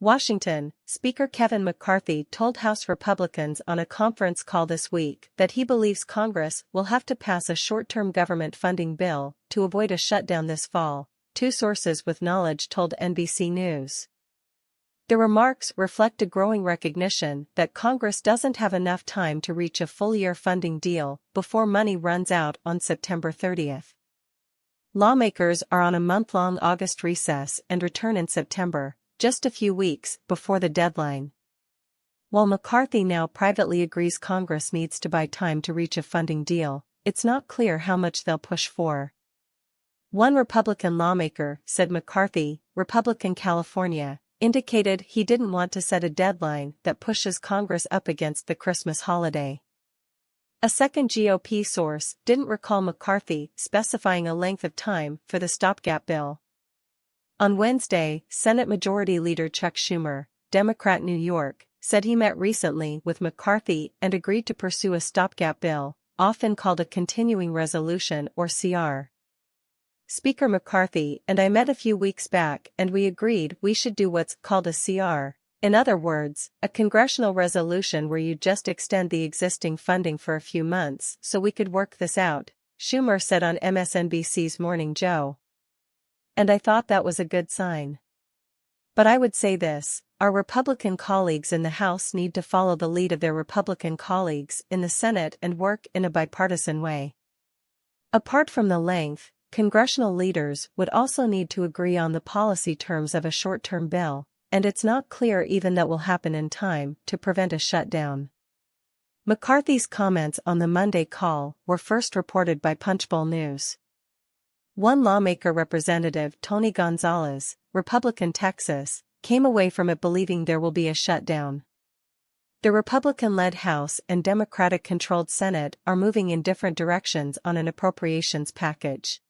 Washington, Speaker Kevin McCarthy told House Republicans on a conference call this week that he believes Congress will have to pass a short-term government funding bill to avoid a shutdown this fall, two sources with knowledge told NBC News. The remarks reflect a growing recognition that Congress doesn't have enough time to reach a full-year funding deal before money runs out on September 30th. Lawmakers are on a month-long August recess and return in September, just a few weeks before the deadline. While McCarthy now privately agrees Congress needs to buy time to reach a funding deal, it's not clear how much they'll push for. One Republican lawmaker, said McCarthy, Republican California, indicated he didn't want to set a deadline that pushes Congress up against the Christmas holiday. A second GOP source didn't recall McCarthy specifying a length of time for the stopgap bill. On Wednesday, Senate Majority Leader Chuck Schumer, Democrat New York, said he met recently with McCarthy and agreed to pursue a stopgap bill, often called a continuing resolution or CR. Speaker McCarthy and I met a few weeks back and we agreed we should do what's called a CR, in other words, a congressional resolution where you just extend the existing funding for a few months so we could work this out, Schumer said on MSNBC's Morning Joe. And I thought that was a good sign. But I would say this, our Republican colleagues in the House need to follow the lead of their Republican colleagues in the Senate and work in a bipartisan way. Apart from the length, congressional leaders would also need to agree on the policy terms of a short-term bill, and it's not clear even that will happen in time to prevent a shutdown. McCarthy's comments on the Monday call were first reported by Punchbowl News. One lawmaker representative, Tony Gonzalez, Republican Texas, came away from it believing there will be a shutdown. The Republican-led House and Democratic-controlled Senate are moving in different directions on an appropriations package.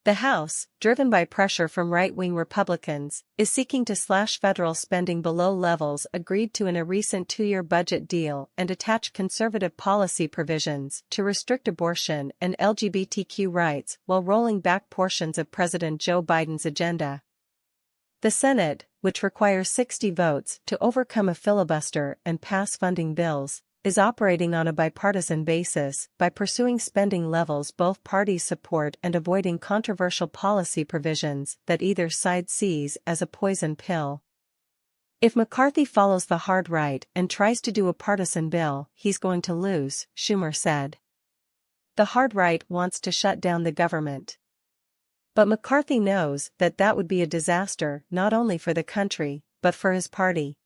The House, driven by pressure from right-wing Republicans, is seeking to slash federal spending below levels agreed to in a recent two-year budget deal and attach conservative policy provisions to restrict abortion and LGBTQ rights while rolling back portions of President Joe Biden's agenda. The Senate, which requires 60 votes to overcome a filibuster and pass funding bills, is operating on a bipartisan basis by pursuing spending levels both parties support and avoiding controversial policy provisions that either side sees as a poison pill. If McCarthy follows the hard right and tries to do a partisan bill, he's going to lose, Schumer said. The hard right wants to shut down the government. But McCarthy knows that that would be a disaster not only for the country, but for his party.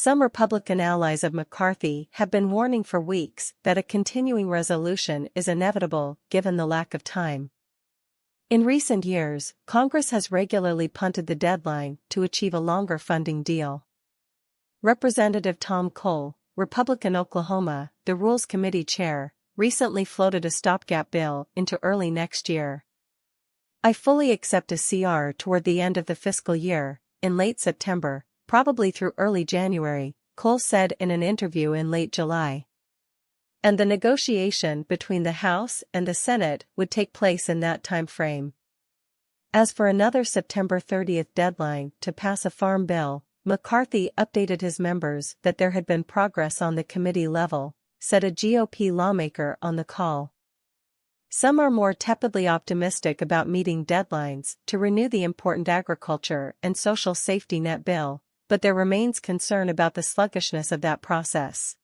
Some Republican allies of McCarthy have been warning for weeks that a continuing resolution is inevitable given the lack of time. In recent years, Congress has regularly punted the deadline to achieve a longer funding deal. Representative Tom Cole, Republican Oklahoma, the Rules Committee chair, recently floated a stopgap bill into early next year. I fully accept a CR toward the end of the fiscal year, in late September, probably through early January, Cole said in an interview in late July. And the negotiation between the House and the Senate would take place in that time frame. As for another September 30th deadline to pass a farm bill, McCarthy updated his members that there had been progress on the committee level, said a GOP lawmaker on the call. Some are more tepidly optimistic about meeting deadlines to renew the important agriculture and social safety net bill, but there remains concern about the sluggishness of that process.